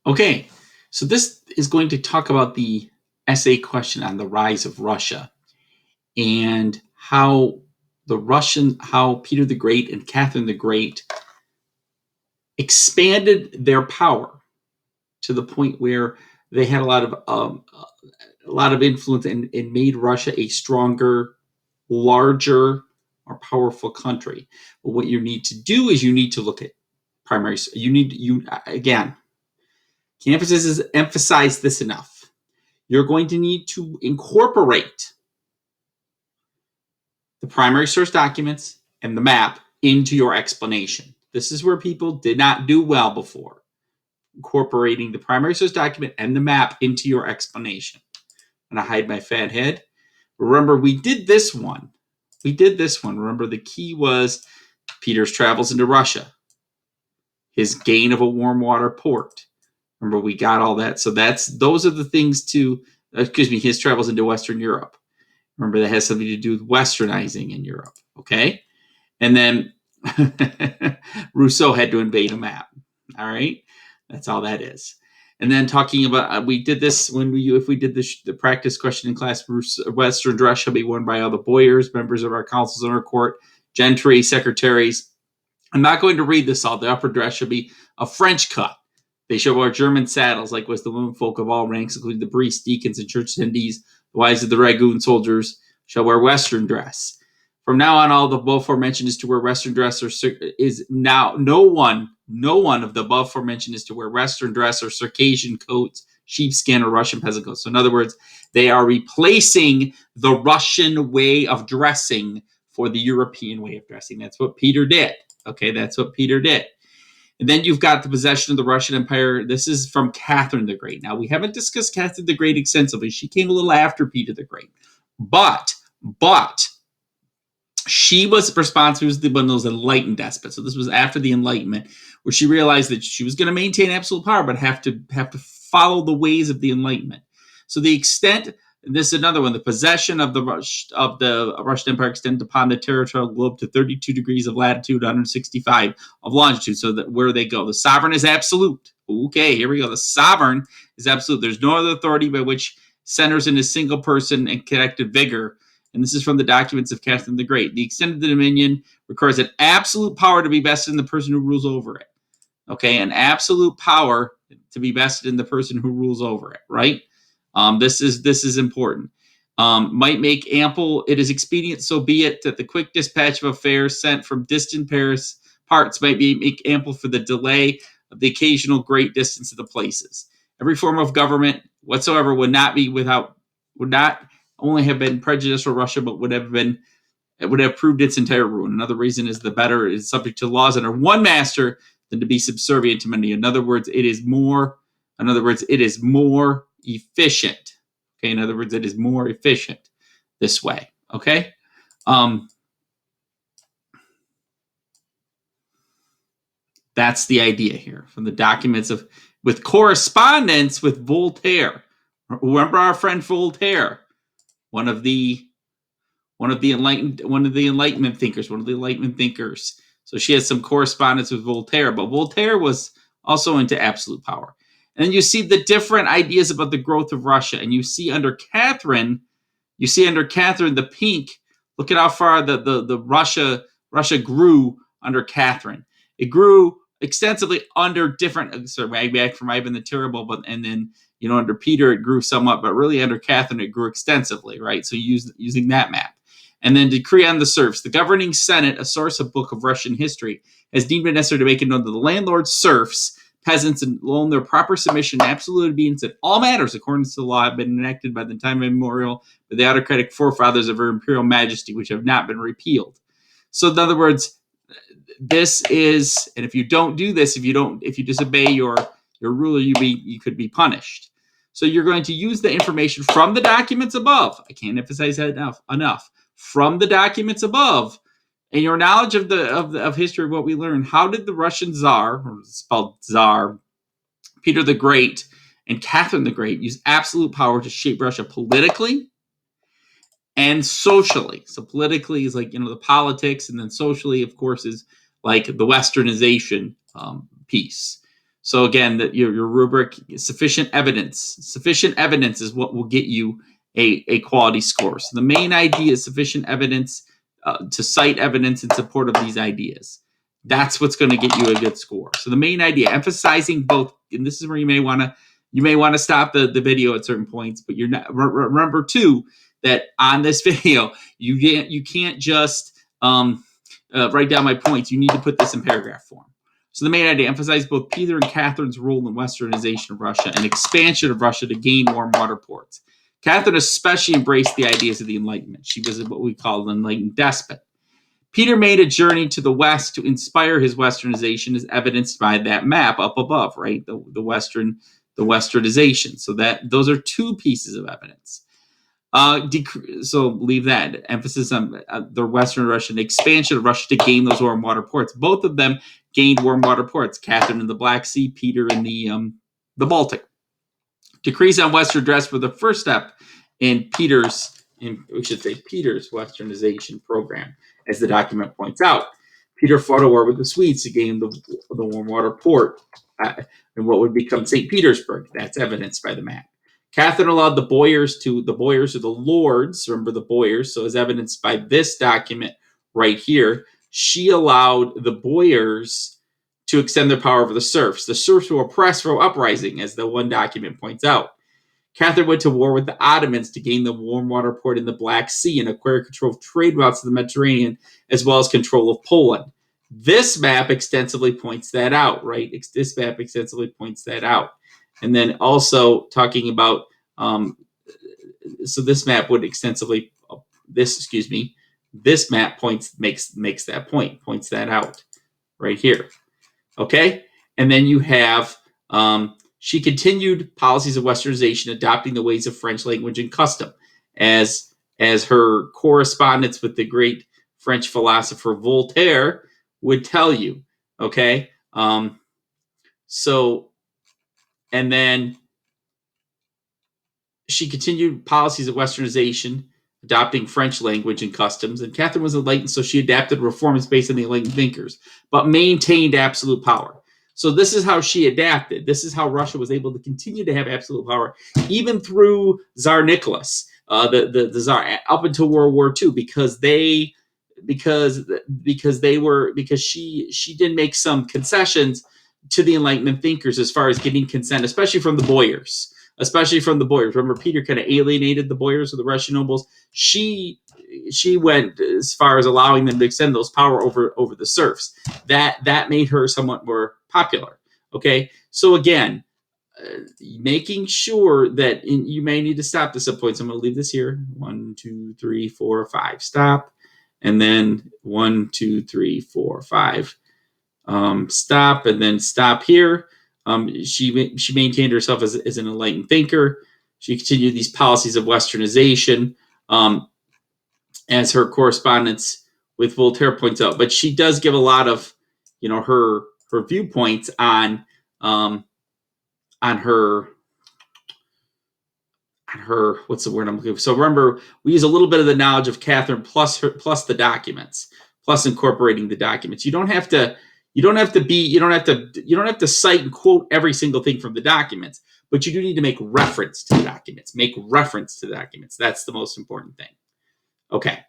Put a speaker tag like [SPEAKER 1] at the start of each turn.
[SPEAKER 1] Okay, so this is going to talk about the essay question on the rise of Russia and how Peter the Great and Catherine the Great expanded their power to the point where they had a lot of influence and made Russia a stronger, larger, more powerful country. But what you need to do is you need to look at primary. You again can't emphasize this enough. You're going to need to incorporate the primary source documents and the map into your explanation. This is where people did not do well before, incorporating the primary source document and the map into your explanation. I'm going to hide my fat head. Remember, we did this one. Remember, the key was Peter's travels into Russia, his gain of a warm water port. Remember, we got all that. So those are the things his travels into Western Europe. Remember, that has something to do with westernizing in Europe. Okay. And then Rousseau had to invade a map. All right. That's all that is. And then talking about, we did this if we did the practice question in class, Western dress shall be worn by all the boyars, members of our councils and our court, gentry, secretaries. I'm not going to read this all. The upper dress shall be a French cut. They shall wear German saddles, like was the women folk of all ranks, including the priests, deacons, and church attendees. The wives of the dragoon soldiers shall wear Western dress. From now on, all the above aforementioned is to wear Western dress is now no one of the above aforementioned is to wear Western dress or Circassian coats, sheepskin, or Russian peasant coats. So in other words, they are replacing the Russian way of dressing for the European way of dressing. That's what Peter did. Okay, that's what Peter did. And then you've got the possession of the Russian Empire. This is from Catherine the Great. Now, we haven't discussed Catherine the Great extensively. She came a little after Peter the Great. But she was responsible for one of those enlightened despots. So this was after the Enlightenment, where she realized that she was going to maintain absolute power, but have to follow the ways of the Enlightenment. So the extent, this is another one, the possession of the Russian Empire extended upon the territorial globe to 32 degrees of latitude, 165 of longitude. So that where they go, the sovereign is absolute. Okay, here we go. The sovereign is absolute. There's no other authority by which centers in a single person and connected vigor. And this is from the documents of Catherine the Great. The extent of the dominion requires an absolute power to be vested in the person who rules over it. Okay, an absolute power to be vested in the person who rules over it, right? This is important. Might make ample, it is expedient, so be it, that the quick dispatch of affairs sent from distant parts might be make ample for the delay of the occasional great distance of the places. Every form of government whatsoever would not only have been prejudicial Russia, but would have proved its entire ruin. Another reason is the better is subject to laws under one master than to be subservient to many. In other words, it is more efficient. Okay, in other words, it is more efficient this way. Okay. That's the idea here from the documents with correspondence with Voltaire. Remember our friend Voltaire, one of the Enlightenment thinkers. So she has some correspondence with Voltaire, but Voltaire was also into absolute power. And then you see the different ideas about the growth of Russia, and you see under Catherine the pink. Look at how far the Russia grew under Catherine. It grew extensively under different. Back from Ivan the Terrible, and then under Peter it grew somewhat, but really under Catherine it grew extensively, right? So using that map. And then decree on the serfs. The governing Senate, a source of book of Russian history, has deemed it necessary to make it known that the landlords, serfs, peasants, and loan their proper submission and absolute obedience in all matters according to the law have been enacted by the time immemorial by the autocratic forefathers of her imperial majesty, which have not been repealed. So in other words, this is, and if you don't do this, if you disobey your ruler, you could be punished. So you're going to use the information from the documents above. I can't emphasize that enough. From the documents above, and your knowledge of history of what we learned. How did the Russian Tsar, or spelled Tsar, Peter the Great, and Catherine the Great use absolute power to shape Russia politically and socially? So politically is like the politics, and then socially, of course, is like the westernization piece. So again, your rubric, sufficient evidence. Sufficient evidence is what will get you a quality score. So the main idea is sufficient evidence to cite evidence in support of these ideas. That's what's going to get you a good score. So the main idea, emphasizing both, and this is where you may want to stop the video at certain points, but you're not remember too that on this video you can't just write down my points. You need to put this in paragraph form. So the main idea, emphasize both Peter and Catherine's role in westernization of Russia and expansion of Russia to gain warm water ports. Catherine especially embraced the ideas of the Enlightenment. She was what we call an enlightened despot. Peter made a journey to the west to inspire his westernization, as evidenced by that map up above, right? The westernization. So those are two pieces of evidence. So leave that emphasis on the Western Russian expansion of Russia to gain those warm water ports. Both of them gained warm water ports. Catherine in the Black Sea, Peter in the Baltic. Decrees on Western dress were the first step in Peter's westernization program, as the document points out. Peter fought a war with the Swedes to gain the warm water port and what would become St. Petersburg. That's evidenced by the map. Catherine allowed the boyars are the lords, remember the boyars, so as evidenced by this document right here, she allowed the boyars to extend their power over the serfs. The serfs were oppressed for uprising, as the one document points out. Catherine went to war with the Ottomans to gain the warm water port in the Black Sea and acquire control of trade routes to the Mediterranean, as well as control of Poland. This map extensively points that out, right? This map extensively points that out. And then also talking about, so this map would extensively, this map makes that point, points that out right here. Okay? And then you have, she continued policies of westernization, adopting the ways of French language and custom, as her correspondence with the great French philosopher Voltaire would tell you. Okay? And then she continued policies of westernization, adopting French language and customs. And Catherine was enlightened, so she adapted reforms based on the enlightened thinkers, but maintained absolute power. So this is how she adapted. This is how Russia was able to continue to have absolute power, even through Tsar Nicholas, the Tsar, up until World War II, because she did make some concessions to the Enlightenment thinkers as far as getting consent, especially from the boyars. Remember, Peter kind of alienated the boyars of the Russian nobles. She went as far as allowing them to extend those power over the serfs. That made her somewhat more popular. Okay, so again, making sure that you may need to stop this at points. I'm going to leave this here. 1, 2, 3, 4, 5. Stop, and then 1, 2, 3, 4, 5. Stop, and then stop here. She maintained herself as an enlightened thinker. She continued these policies of westernization, as her correspondence with Voltaire points out. But she does give a lot of, her viewpoints on her what's the word I'm looking for? So remember, we use a little bit of the knowledge of Catherine plus the documents, plus incorporating the documents. You don't have to cite and quote every single thing from the documents, but you do need to make reference to the documents. That's the most important thing. Okay.